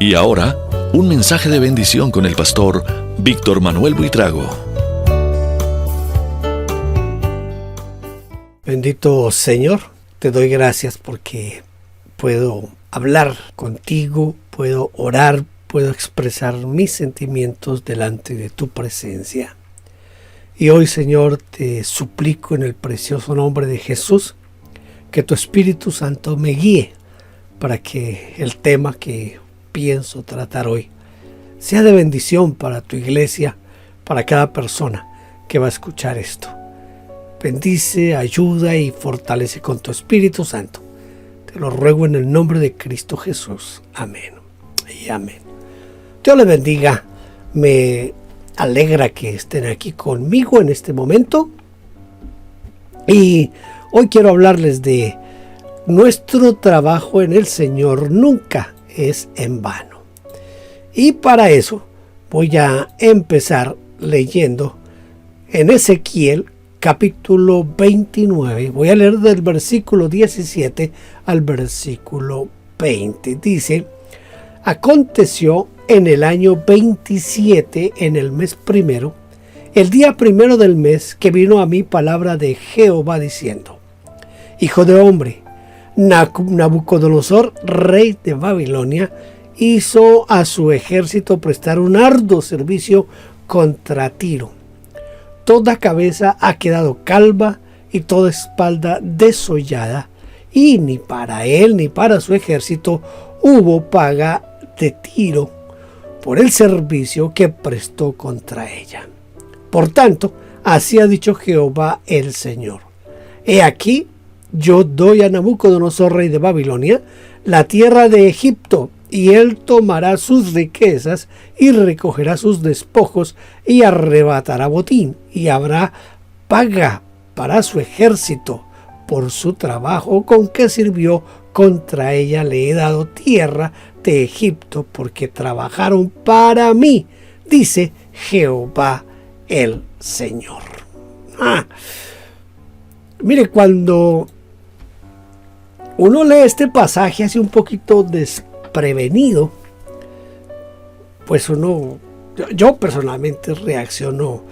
Y ahora, un mensaje de bendición con el pastor Víctor Manuel Buitrago. Bendito Señor, te doy gracias porque puedo hablar contigo, puedo orar, puedo expresar mis sentimientos delante de tu presencia. Y hoy, Señor, te suplico en el precioso nombre de Jesús que tu Espíritu Santo me guíe para que el tema que pienso tratar hoy sea de bendición para tu iglesia, para cada persona que va a escuchar esto. Bendice, ayuda y fortalece con tu Espíritu Santo. Te lo ruego en el nombre de Cristo Jesús. Amén y amén. Dios les bendiga. Me alegra que estén aquí conmigo en este momento. Y hoy quiero hablarles de nuestro trabajo en el Señor nunca es en vano. Y para eso voy a empezar leyendo en Ezequiel capítulo 29. Voy a leer del versículo 17 al versículo 20. Dice: aconteció en el año 27, en el mes primero, el día primero del mes, que vino a mí palabra de Jehová diciendo: Hijo de hombre, Nabucodonosor, rey de Babilonia, hizo a su ejército prestar un arduo servicio contra Tiro. Toda cabeza ha quedado calva y toda espalda desollada, y ni para él ni para su ejército hubo paga de Tiro por el servicio que prestó contra ella. Por tanto, así ha dicho Jehová el Señor: He aquí, yo doy a Nabucodonosor, rey de Babilonia, la tierra de Egipto, y él tomará sus riquezas y recogerá sus despojos y arrebatará botín, y habrá paga para su ejército por su trabajo con que sirvió contra ella. Le he dado tierra de Egipto porque trabajaron para mí, dice Jehová el Señor. Mire, cuando uno lee este pasaje así un poquito desprevenido, pues yo personalmente reacciono,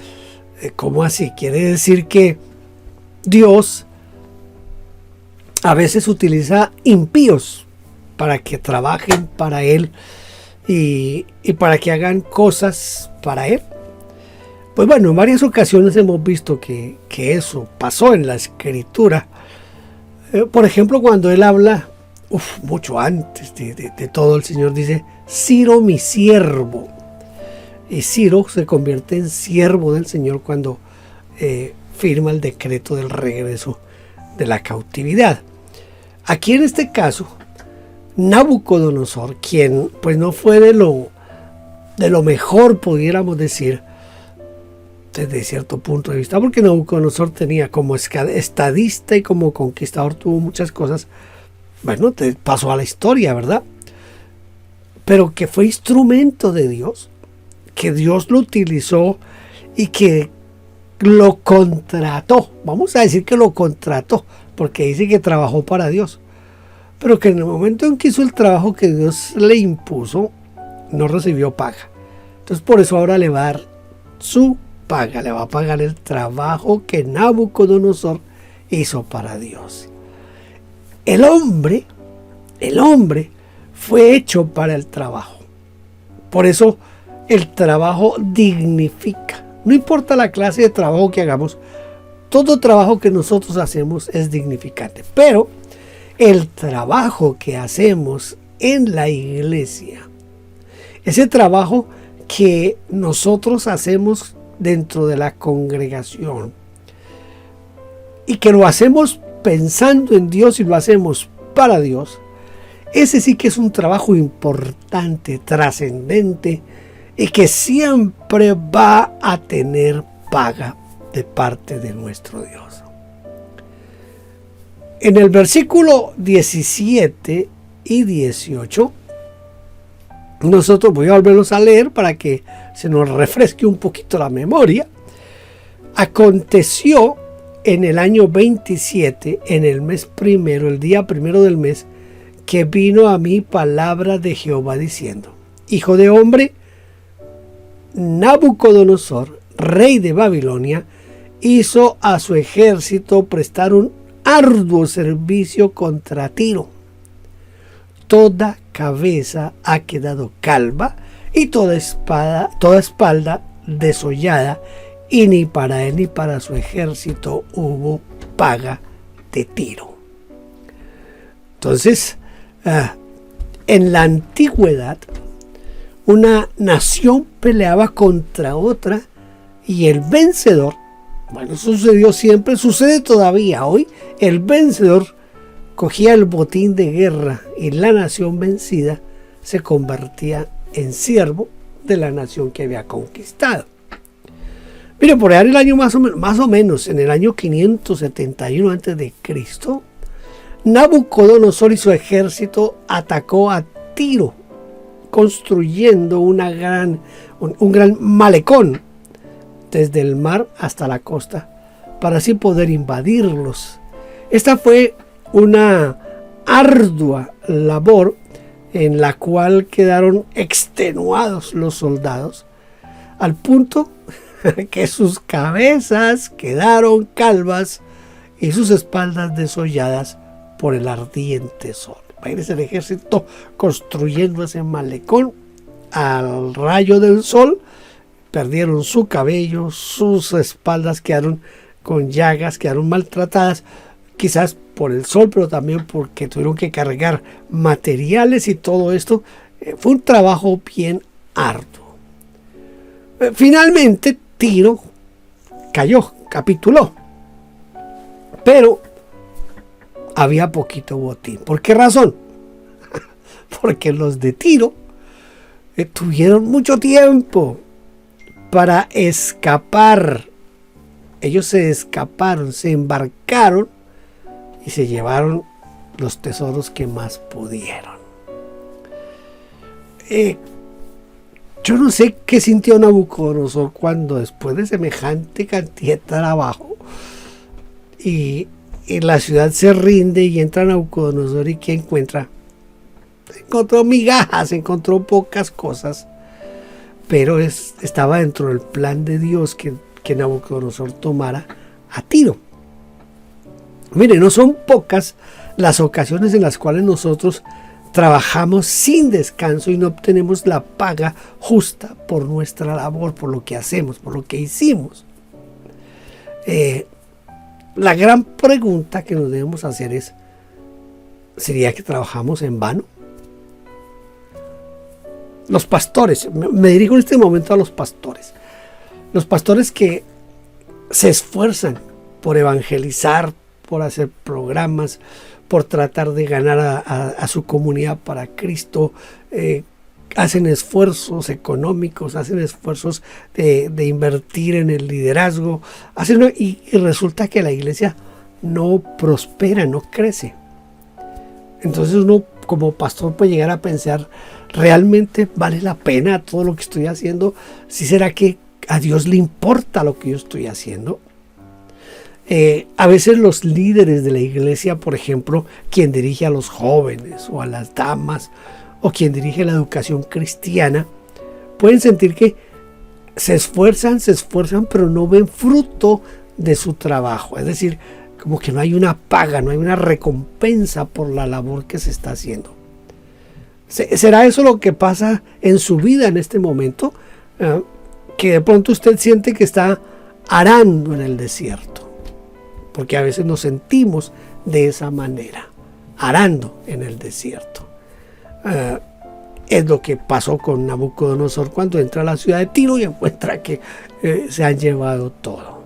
¿cómo así? Quiere decir que Dios a veces utiliza impíos para que trabajen para Él y para que hagan cosas para Él. Pues bueno, en varias ocasiones hemos visto que eso pasó en la Escritura. Por ejemplo, cuando Él habla, mucho antes de todo, el Señor dice: Ciro, mi siervo. Y Ciro se convierte en siervo del Señor cuando firma el decreto del regreso de la cautividad. Aquí en este caso, Nabucodonosor, quien pues no fue de lo mejor, pudiéramos decir, desde cierto punto de vista, porque Nabucodonosor tenía como estadista y como conquistador, tuvo muchas cosas, bueno, te pasó a la historia, ¿verdad? Pero que fue instrumento de Dios, que Dios lo utilizó y que lo contrató. Vamos a decir que lo contrató, porque dice que trabajó para Dios, pero que en el momento en que hizo el trabajo que Dios le impuso, no recibió paga. Entonces por eso ahora le va a dar su paga, le va a pagar el trabajo que Nabucodonosor hizo para Dios. El hombre fue hecho para el trabajo. Por eso el trabajo dignifica. No importa la clase de trabajo que hagamos, todo trabajo que nosotros hacemos es dignificante. Pero el trabajo que hacemos en la iglesia, ese trabajo que nosotros hacemos dentro de la congregación y que lo hacemos pensando en Dios y lo hacemos para Dios, ese sí que es un trabajo importante, trascendente, y que siempre va a tener paga de parte de nuestro Dios. En el versículo 17 y 18, nosotros voy a volverlos a leer para que se nos refresque un poquito la memoria. Aconteció en el año 27, en el mes primero, el día primero del mes, que vino a mí palabra de Jehová diciendo: hijo de hombre, Nabucodonosor, rey de Babilonia, hizo a su ejército prestar un arduo servicio contra Tiro. Toda cabeza ha quedado calva y toda espalda desollada, y ni para él ni para su ejército hubo paga de Tiro. Entonces, en la antigüedad, una nación peleaba contra otra y el vencedor, bueno, sucedió siempre, sucede todavía hoy, el vencedor cogía el botín de guerra y la nación vencida se convertía en siervo de la nación que había conquistado. Mire, por allá en el año más o menos, en el año 571 a.C., Nabucodonosor y su ejército atacó a Tiro, construyendo un gran malecón desde el mar hasta la costa, para así poder invadirlos. Esta fue una ardua labor en la cual quedaron extenuados los soldados, al punto que sus cabezas quedaron calvas y sus espaldas desolladas por el ardiente sol. Imagínense el ejército construyendo ese malecón al rayo del sol. Perdieron su cabello, sus espaldas quedaron con llagas, quedaron maltratadas, quizás por el sol, pero también porque tuvieron que cargar materiales y todo esto. Fue un trabajo bien arduo. Finalmente Tiro cayó, capituló, pero había poquito botín. ¿Por qué razón? Porque los de Tiro tuvieron mucho tiempo para escapar. Ellos se escaparon, se embarcaron y se llevaron los tesoros que más pudieron. Yo no sé qué sintió Nabucodonosor cuando, después de semejante cantidad de trabajo, y la ciudad se rinde y entra Nabucodonosor, y ¿qué encuentra? Encontró migajas, encontró pocas cosas, pero estaba dentro del plan de Dios que Nabucodonosor tomara a Tiro. Mire, no son pocas las ocasiones en las cuales nosotros trabajamos sin descanso y no obtenemos la paga justa por nuestra labor, por lo que hacemos, por lo que hicimos. La gran pregunta que nos debemos hacer es: ¿sería que trabajamos en vano? Los pastores, me dirijo en este momento a los pastores que se esfuerzan por evangelizar, por hacer programas, por tratar de ganar a su comunidad para Cristo, hacen esfuerzos económicos, hacen esfuerzos de invertir en el liderazgo, y resulta que la iglesia no prospera, no crece. Entonces uno como pastor puede llegar a pensar: ¿realmente vale la pena todo lo que estoy haciendo? ¿Sí será que a Dios le importa lo que yo estoy haciendo? A veces los líderes de la iglesia, por ejemplo, quien dirige a los jóvenes o a las damas, o quien dirige la educación cristiana, pueden sentir que se esfuerzan, pero no ven fruto de su trabajo. Es decir, como que no hay una paga, no hay una recompensa por la labor que se está haciendo. ¿Será eso lo que pasa en su vida en este momento? Que de pronto usted siente que está arando en el desierto. Porque a veces nos sentimos de esa manera, arando en el desierto. Es lo que pasó con Nabucodonosor cuando entra a la ciudad de Tiro y encuentra que se han llevado todo.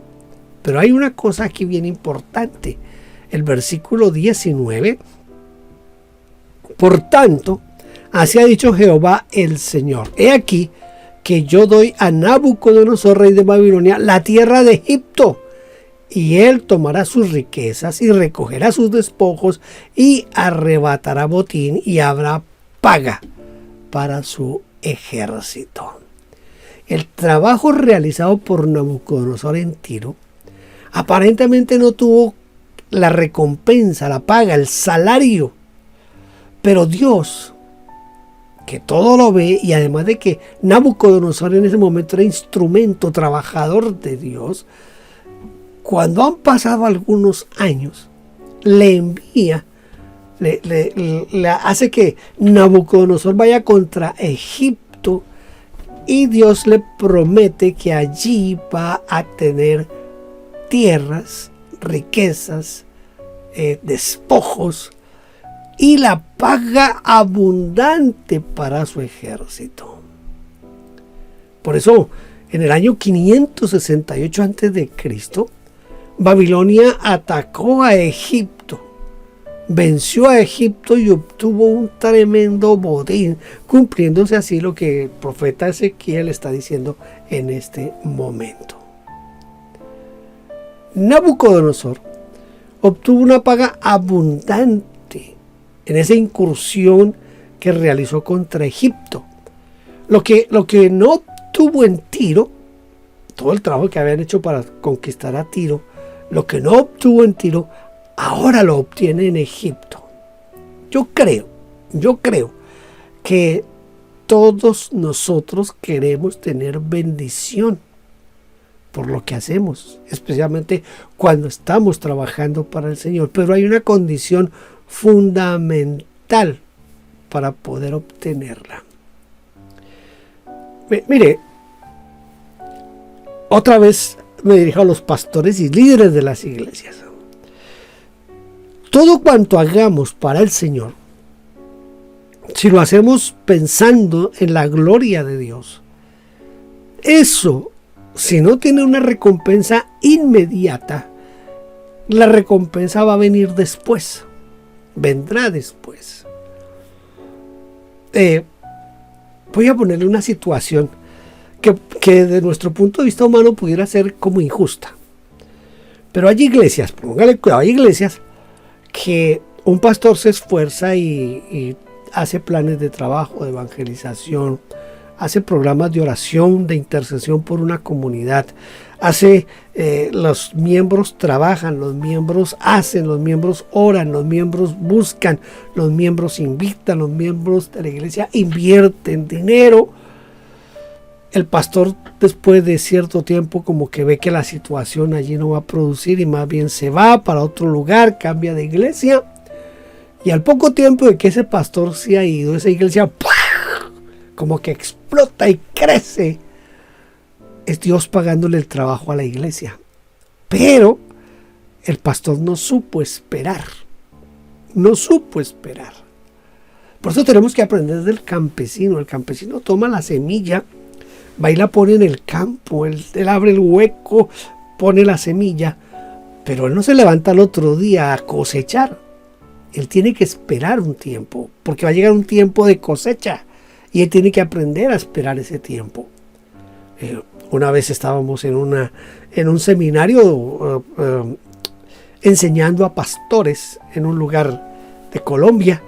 Pero hay una cosa aquí bien importante. El versículo 19: por tanto, así ha dicho Jehová el Señor: he aquí que yo doy a Nabucodonosor, rey de Babilonia, la tierra de Egipto, y él tomará sus riquezas y recogerá sus despojos y arrebatará botín, y habrá paga para su ejército. El trabajo realizado por Nabucodonosor en Tiro aparentemente no tuvo la recompensa, la paga, el salario, pero Dios que todo lo ve, y además de que Nabucodonosor en ese momento era instrumento, trabajador de Dios, cuando han pasado algunos años, le envía, le hace que Nabucodonosor vaya contra Egipto, y Dios le promete que allí va a tener tierras, riquezas, despojos y la paga abundante para su ejército. Por eso, en el año 568 a.C., Babilonia atacó a Egipto, venció a Egipto y obtuvo un tremendo botín, cumpliéndose así lo que el profeta Ezequiel está diciendo en este momento. Nabucodonosor obtuvo una paga abundante en esa incursión que realizó contra Egipto. Lo que no obtuvo en Tiro, todo el trabajo que habían hecho para conquistar a Tiro, lo que no obtuvo en Tiro, ahora lo obtiene en Egipto. Yo creo que todos nosotros queremos tener bendición por lo que hacemos, especialmente cuando estamos trabajando para el Señor. Pero hay una condición fundamental para poder obtenerla. Mire, otra vez me dirijo a los pastores y líderes de las iglesias. Todo cuanto hagamos para el Señor, si lo hacemos pensando en la gloria de Dios, eso, si no tiene una recompensa inmediata, la recompensa va a venir después, vendrá después. Voy a ponerle una situación que de nuestro punto de vista humano pudiera ser como injusta. Pero hay iglesias, póngale cuidado, hay iglesias que un pastor se esfuerza y hace planes de trabajo, de evangelización, hace programas de oración, de intercesión por una comunidad, los miembros trabajan, los miembros hacen, los miembros oran, los miembros buscan, los miembros invitan, los miembros de la iglesia invierten dinero. El pastor, después de cierto tiempo, como que ve que la situación allí no va a producir y más bien se va para otro lugar, cambia de iglesia, y al poco tiempo de que ese pastor se ha ido, esa iglesia como que explota y crece. Es Dios pagándole el trabajo a la iglesia. Pero el pastor no supo esperar. No supo esperar. Por eso tenemos que aprender del campesino. El campesino toma la semilla, va y la pone en el campo. Él abre el hueco, pone la semilla. Pero él no se levanta al otro día a cosechar. Él tiene que esperar un tiempo. Porque va a llegar un tiempo de cosecha. Y él tiene que aprender a esperar ese tiempo. Una vez estábamos en un seminario enseñando a pastores en un lugar de Colombia.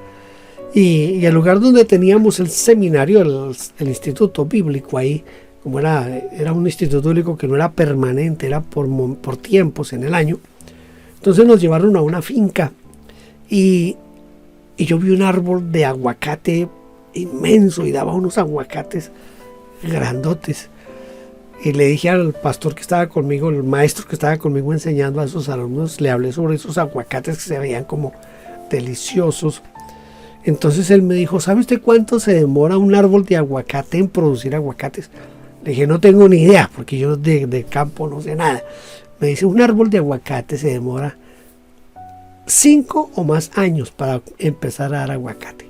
Y el lugar donde teníamos el seminario, el instituto bíblico ahí, como era un instituto bíblico que no era permanente, era por tiempos en el año. Entonces nos llevaron a una finca y yo vi un árbol de aguacate inmenso y daba unos aguacates grandotes. Y le dije al pastor que estaba conmigo, el maestro que estaba conmigo enseñando a esos alumnos, le hablé sobre esos aguacates que se veían como deliciosos. Entonces él me dijo, ¿sabe usted cuánto se demora un árbol de aguacate en producir aguacates? Le dije, no tengo ni idea, porque yo de campo no sé nada. Me dice, un árbol de aguacate se demora 5 o más años para empezar a dar aguacate.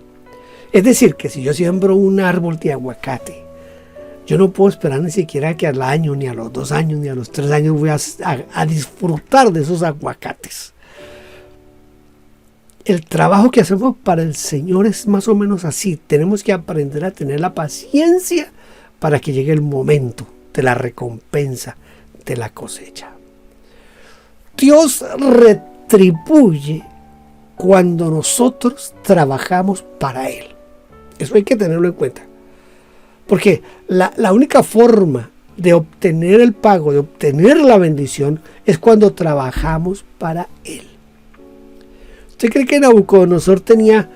Es decir, que si yo siembro un árbol de aguacate, yo no puedo esperar ni siquiera que al año, ni a los 2 años, ni a los 3 años voy a disfrutar de esos aguacates. El trabajo que hacemos para el Señor es más o menos así. Tenemos que aprender a tener la paciencia para que llegue el momento de la recompensa, de la cosecha. Dios retribuye cuando nosotros trabajamos para Él. Eso hay que tenerlo en cuenta. Porque la única forma de obtener el pago, de obtener la bendición, es cuando trabajamos para Él. ¿Usted cree que Nabucodonosor tenía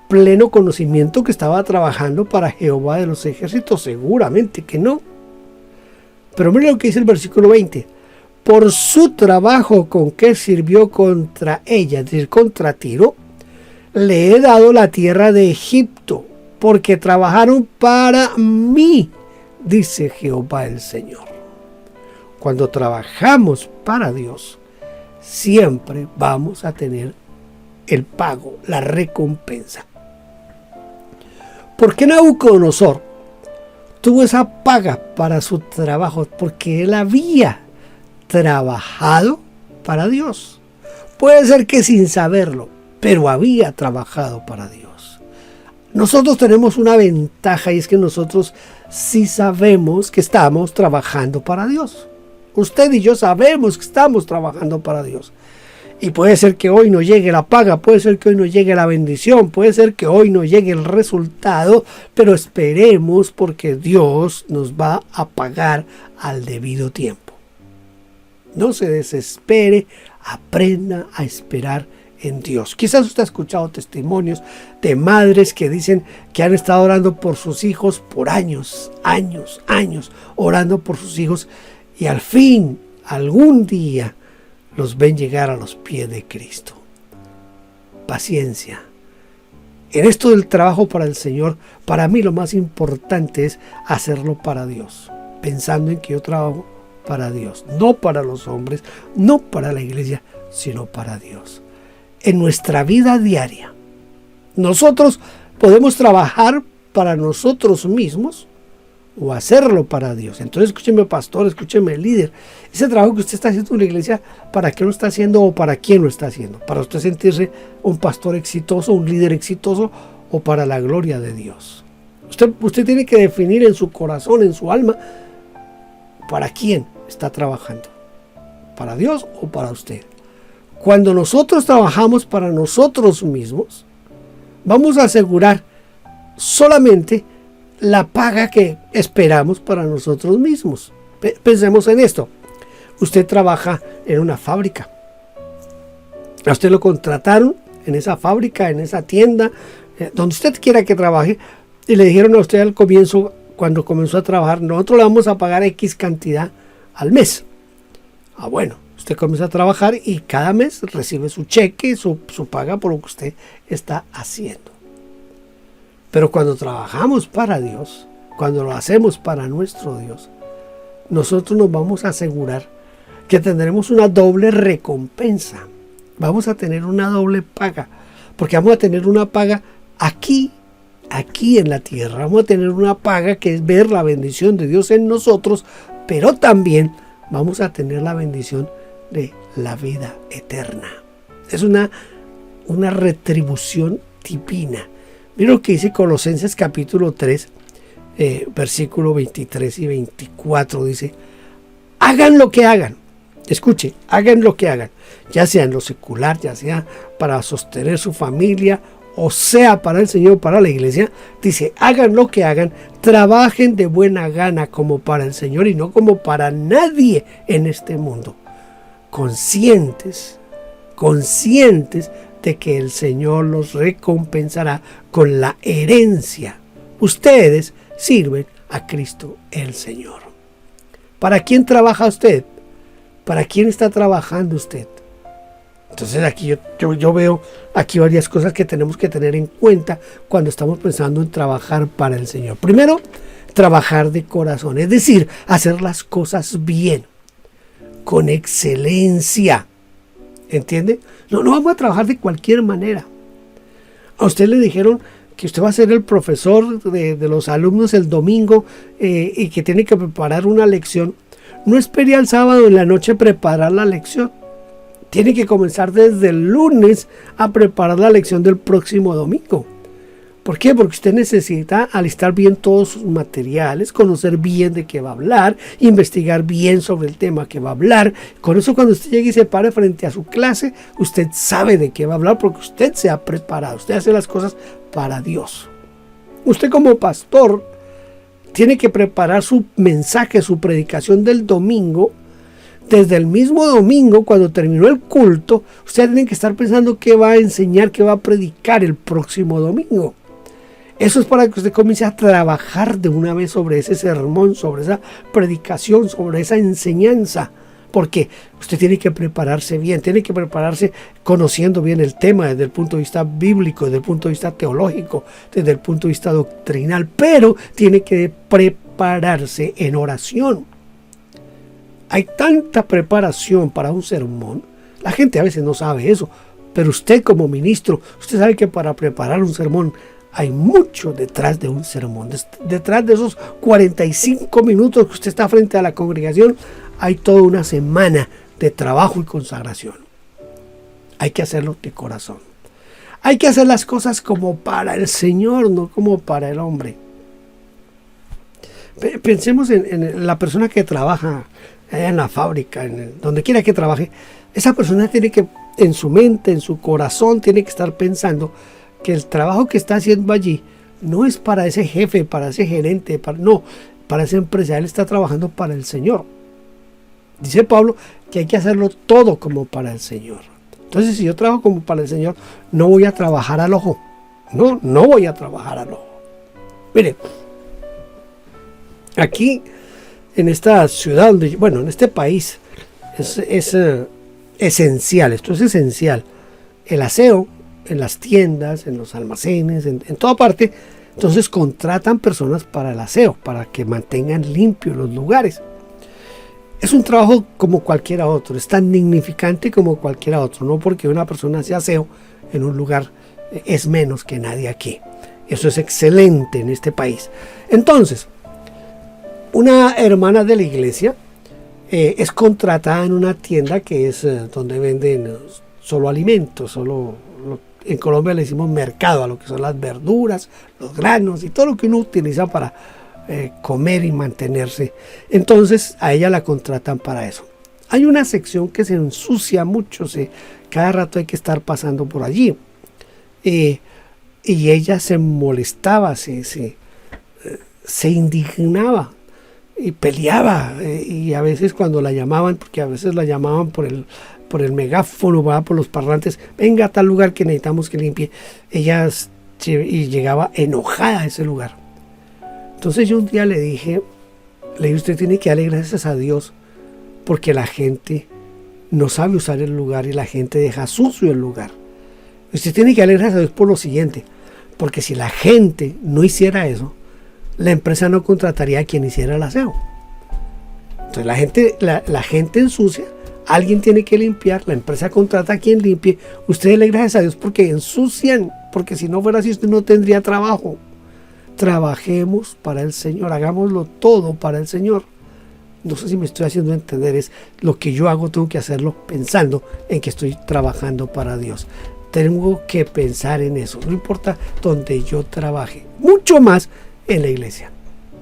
pleno conocimiento que estaba trabajando para Jehová de los ejércitos? Seguramente que no. Pero mira lo que dice el versículo 20. Por su trabajo con que sirvió contra ella, es decir, contra Tiro, le he dado la tierra de Egipto, porque trabajaron para mí, dice Jehová el Señor. Cuando trabajamos para Dios, siempre vamos a tener el pago, la recompensa. ¿Por qué Nabucodonosor tuvo esa paga para su trabajo? Porque él había trabajado para Dios. Puede ser que sin saberlo, pero había trabajado para Dios. Nosotros tenemos una ventaja, y es que nosotros sí sabemos que estamos trabajando para Dios. Usted y yo sabemos que estamos trabajando para Dios. Y puede ser que hoy no llegue la paga, puede ser que hoy no llegue la bendición, puede ser que hoy no llegue el resultado, pero esperemos, porque Dios nos va a pagar al debido tiempo. No se desespere, aprenda a esperar en Dios. Quizás usted ha escuchado testimonios de madres que dicen que han estado orando por sus hijos por años, orando por sus hijos, y al fin, algún día, los ven llegar a los pies de Cristo. Paciencia. En esto del trabajo para el Señor, para mí lo más importante es hacerlo para Dios, pensando en que yo trabajo para Dios, no para los hombres, no para la iglesia, sino para Dios. En nuestra vida diaria, nosotros podemos trabajar para nosotros mismos o hacerlo para Dios. Entonces escúcheme, pastor, escúcheme, líder. Ese trabajo que usted está haciendo en la iglesia, ¿para qué lo está haciendo o para quién lo está haciendo? ¿Para usted sentirse un pastor exitoso, un líder exitoso, o para la gloria de Dios? Usted tiene que definir en su corazón, en su alma, ¿para quién está trabajando? ¿Para Dios o para usted? Cuando nosotros trabajamos para nosotros mismos, vamos a asegurar solamente la paga que esperamos para nosotros mismos. Pensemos en esto. Usted trabaja en una fábrica. A usted lo contrataron en esa fábrica, en esa tienda, donde usted quiera que trabaje, y le dijeron a usted al comienzo, cuando comenzó a trabajar, nosotros le vamos a pagar X cantidad al mes. Bueno, usted comienza a trabajar y cada mes recibe su cheque, su paga por lo que usted está haciendo. Pero cuando trabajamos para Dios, cuando lo hacemos para nuestro Dios, nosotros nos vamos a asegurar que tendremos una doble recompensa. Vamos a tener una doble paga, porque vamos a tener una paga aquí en la tierra. Vamos a tener una paga que es ver la bendición de Dios en nosotros, pero también vamos a tener la bendición de la vida eterna. Es una retribución divina. Mira lo que dice Colosenses capítulo 3, versículo 23 y 24. Dice, hagan lo que hagan. Escuche, hagan lo que hagan. Ya sea en lo secular, ya sea para sostener su familia, o sea para el Señor, para la iglesia. Dice, hagan lo que hagan, trabajen de buena gana como para el Señor y no como para nadie en este mundo. Conscientes de que el Señor los recompensará con la herencia. Ustedes sirven a Cristo el Señor. ¿Para quién trabaja usted? ¿Para quién está trabajando usted? Entonces aquí yo veo aquí varias cosas que tenemos que tener en cuenta cuando estamos pensando en trabajar para el Señor. Primero, trabajar de corazón, es decir, hacer las cosas bien, con excelencia. ¿Entiende? No vamos a trabajar de cualquier manera. A usted le dijeron que usted va a ser el profesor de los alumnos el domingo y que tiene que preparar una lección. No espere al sábado en la noche preparar la lección. Tiene que comenzar desde el lunes a preparar la lección del próximo domingo. ¿Por qué? Porque usted necesita alistar bien todos sus materiales, conocer bien de qué va a hablar, investigar bien sobre el tema que va a hablar. Con eso, cuando usted llegue y se pare frente a su clase, usted sabe de qué va a hablar porque usted se ha preparado. Usted hace las cosas para Dios. Usted como pastor tiene que preparar su mensaje, su predicación del domingo desde el mismo domingo, cuando terminó el culto, usted tiene que estar pensando qué va a enseñar, qué va a predicar el próximo domingo. Eso es para que usted comience a trabajar de una vez sobre ese sermón, sobre esa predicación, sobre esa enseñanza. Porque usted tiene que prepararse bien, tiene que prepararse conociendo bien el tema desde el punto de vista bíblico, desde el punto de vista teológico, desde el punto de vista doctrinal, pero tiene que prepararse en oración. Hay tanta preparación para un sermón, la gente a veces no sabe eso, pero usted como ministro, usted sabe que para preparar un sermón hay mucho detrás de un sermón. Detrás de esos 45 minutos que usted está frente a la congregación, hay toda una semana de trabajo y consagración. Hay que hacerlo de corazón. Hay que hacer las cosas como para el Señor, no como para el hombre. Pensemos en la persona que trabaja allá en la fábrica, donde quiera que trabaje. Esa persona tiene que, en su mente, en su corazón, tiene que estar pensando que el trabajo que está haciendo allí no es para ese jefe, para ese gerente, para esa empresa. Él está trabajando para el Señor. Dice Pablo que hay que hacerlo todo como para el Señor. Entonces, si yo trabajo como para el Señor, no voy a trabajar al ojo. No voy a trabajar al ojo. Mire, aquí en esta ciudad, en este país, es esencial, esto es esencial. El aseo en las tiendas, en los almacenes, en toda parte. Entonces contratan personas para el aseo, para que mantengan limpios los lugares. Es un trabajo como cualquiera otro, es tan dignificante como cualquiera otro, no porque una persona hace aseo en un lugar es menos que nadie aquí. Eso es excelente en este país. Entonces, una hermana de la iglesia es contratada en una tienda que es donde venden solo alimentos, en Colombia le decimos mercado, a lo que son las verduras, los granos y todo lo que uno utiliza para comer y mantenerse. Entonces a ella la contratan para eso. Hay una sección que se ensucia mucho, cada rato hay que estar pasando por allí. Y ella se molestaba, se indignaba y peleaba. Y a veces cuando la llamaban, porque a veces la llamaban por el megáfono, por los parlantes, venga a tal lugar que necesitamos que limpie, ella llegaba enojada a ese lugar. Entonces yo un día le dije, usted tiene que darle gracias a Dios porque la gente no sabe usar el lugar y la gente deja sucio el lugar. Usted tiene que darle gracias a Dios por lo siguiente, porque si la gente no hiciera eso, la empresa no contrataría a quien hiciera el aseo. Entonces la gente ensucia, alguien tiene que limpiar, la empresa contrata a quien limpie. Usted le gracias a Dios porque ensucian, porque si no fuera así usted no tendría trabajo. Trabajemos para el Señor, hagámoslo todo para el Señor. No sé si me estoy haciendo entender, es lo que yo hago, tengo que hacerlo pensando en que estoy trabajando para Dios. Tengo que pensar en eso, no importa donde yo trabaje, mucho más en la iglesia.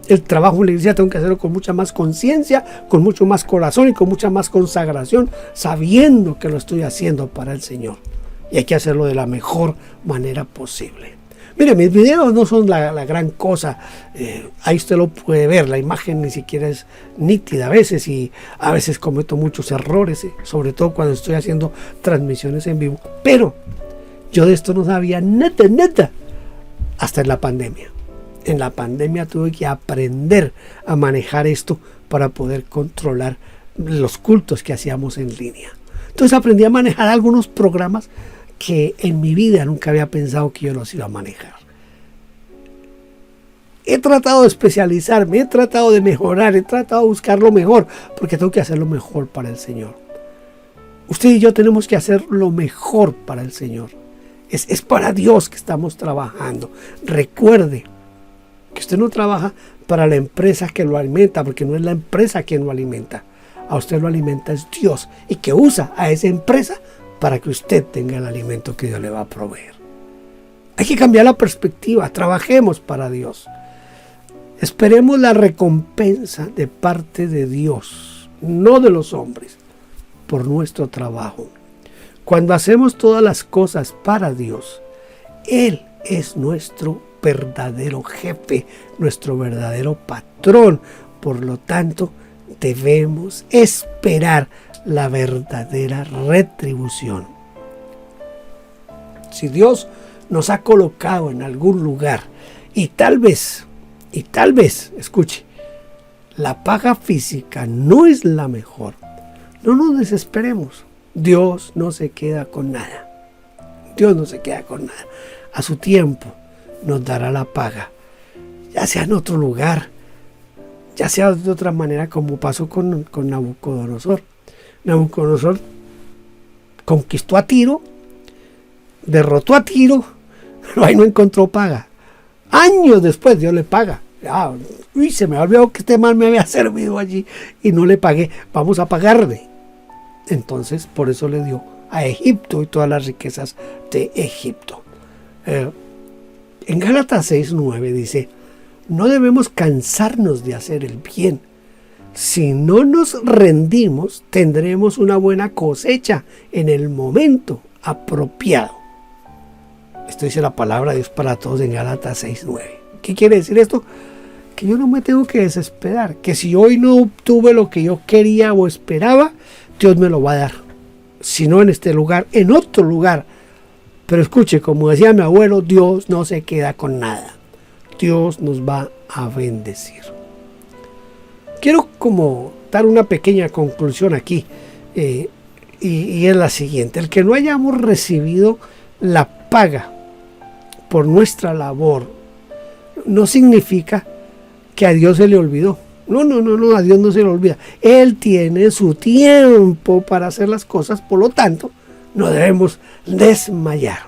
El trabajo en la iglesia tengo que hacerlo con mucha más conciencia, con mucho más corazón y con mucha más consagración, sabiendo que lo estoy haciendo para el Señor. Y hay que hacerlo de la mejor manera posible. Mire, mis videos no son la gran cosa, ahí usted lo puede ver, la imagen ni siquiera es nítida a veces y a veces cometo muchos errores, sobre todo cuando estoy haciendo transmisiones en vivo, pero yo de esto no sabía nada, hasta en la pandemia. En la pandemia tuve que aprender a manejar esto para poder controlar los cultos que hacíamos en línea. Entonces aprendí a manejar algunos programas que en mi vida nunca había pensado que yo los iba a manejar. He tratado de especializarme, he tratado de mejorar, he tratado de buscar lo mejor, porque tengo que hacer lo mejor para el Señor. Usted y yo tenemos que hacer lo mejor para el Señor. Es para Dios que estamos trabajando. Recuerde que usted no trabaja para la empresa que lo alimenta, porque no es la empresa quien lo alimenta. A usted lo alimenta es Dios, y que usa a esa empresa para que usted tenga el alimento que Dios le va a proveer. Hay que cambiar la perspectiva, trabajemos para Dios. Esperemos la recompensa de parte de Dios, no de los hombres, por nuestro trabajo. Cuando hacemos todas las cosas para Dios, Él es nuestro verdadero jefe, nuestro verdadero patrón. Por lo tanto, debemos esperar la verdadera retribución. Si Dios nos ha colocado en algún lugar y tal vez, escuche, la paga física no es la mejor, no nos desesperemos. Dios no se queda con nada. Dios no se queda con nada. A su tiempo nos dará la paga, ya sea en otro lugar, ya sea de otra manera, como pasó con Nabucodonosor. Nabucodonosor conquistó a Tiro, derrotó a Tiro, pero ahí no encontró paga. Años después Dios le paga. Se me ha olvidado que este mal me había servido allí y no le pagué, vamos a pagarle. Entonces por eso le dio a Egipto y todas las riquezas de Egipto. En Gálatas 6:9 dice: no debemos cansarnos de hacer el bien. Si no nos rendimos, tendremos una buena cosecha en el momento apropiado. Esto dice la palabra de Dios para todos en Gálatas 6:9. ¿Qué quiere decir esto? Que yo no me tengo que desesperar, que si hoy no obtuve lo que yo quería o esperaba, Dios me lo va a dar. Si no en este lugar, en otro lugar. Pero escuche, como decía mi abuelo, Dios no se queda con nada. Dios nos va a bendecir. Quiero como dar una pequeña conclusión aquí, y es la siguiente: el que no hayamos recibido la paga por nuestra labor no significa que a Dios se le olvidó. No, a Dios no se le olvida. Él tiene su tiempo para hacer las cosas, por lo tanto, no debemos desmayar.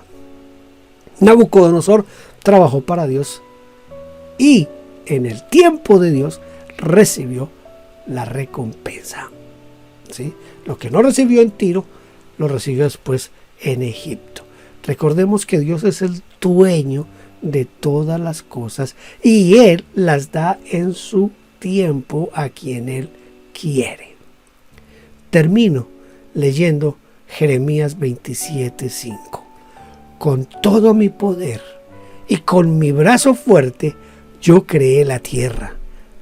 Nabucodonosor trabajó para Dios y en el tiempo de Dios recibió la recompensa. ¿Sí? Lo que no recibió en Tiro, lo recibió después en Egipto. Recordemos que Dios es el dueño de todas las cosas y Él las da en su tiempo a quien Él quiere. Termino leyendo Jeremías 27:5. Con todo mi poder y con mi brazo fuerte yo creé la tierra,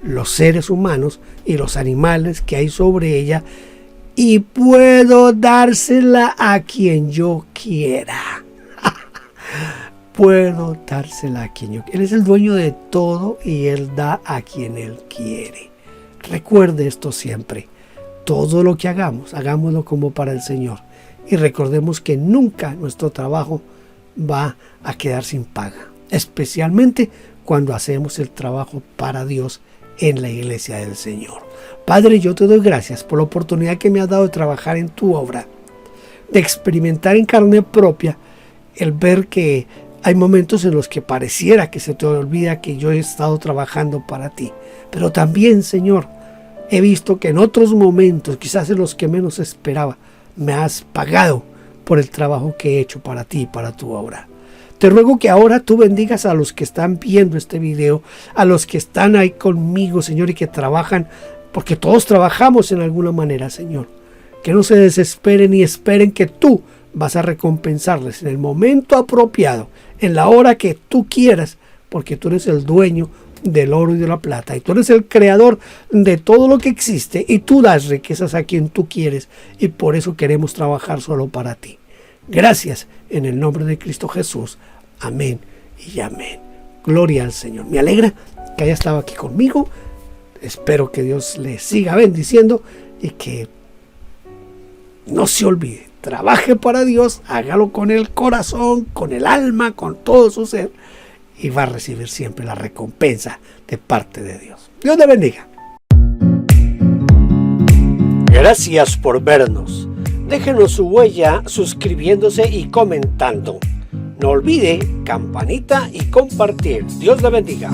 los seres humanos y los animales que hay sobre ella, y puedo dársela a quien yo quiera. Puedo dársela a quien yo quiera. Él es el dueño de todo y Él da a quien Él quiere. Recuerde esto siempre. Todo lo que hagamos, hagámoslo como para el Señor. Y recordemos que nunca nuestro trabajo va a quedar sin paga. Especialmente cuando hacemos el trabajo para Dios en la iglesia del Señor. Padre, yo te doy gracias por la oportunidad que me has dado de trabajar en tu obra, de experimentar en carne propia el ver que hay momentos en los que pareciera que se te olvida que yo he estado trabajando para ti. Pero también, Señor, he visto que en otros momentos, quizás en los que menos esperaba, me has pagado por el trabajo que he hecho para ti y para tu obra. Te ruego que ahora tú bendigas a los que están viendo este video, a los que están ahí conmigo, Señor, y que trabajan, porque todos trabajamos en alguna manera, Señor. Que no se desesperen y esperen que tú vas a recompensarles en el momento apropiado, en la hora que tú quieras, porque tú eres el dueño del oro y de la plata, y tú eres el creador de todo lo que existe, y tú das riquezas a quien tú quieres, y por eso queremos trabajar solo para ti. Gracias en el nombre de Cristo Jesús. Amén y amén. Gloria al Señor. Me alegra que haya estado aquí conmigo. Espero que Dios le siga bendiciendo y que no se olvide. Trabaje para Dios, hágalo con el corazón, con el alma, con todo su ser, y va a recibir siempre la recompensa de parte de Dios. Dios te bendiga. Gracias por vernos. Déjenos su huella suscribiéndose y comentando. No olvide campanita y compartir. Dios le bendiga.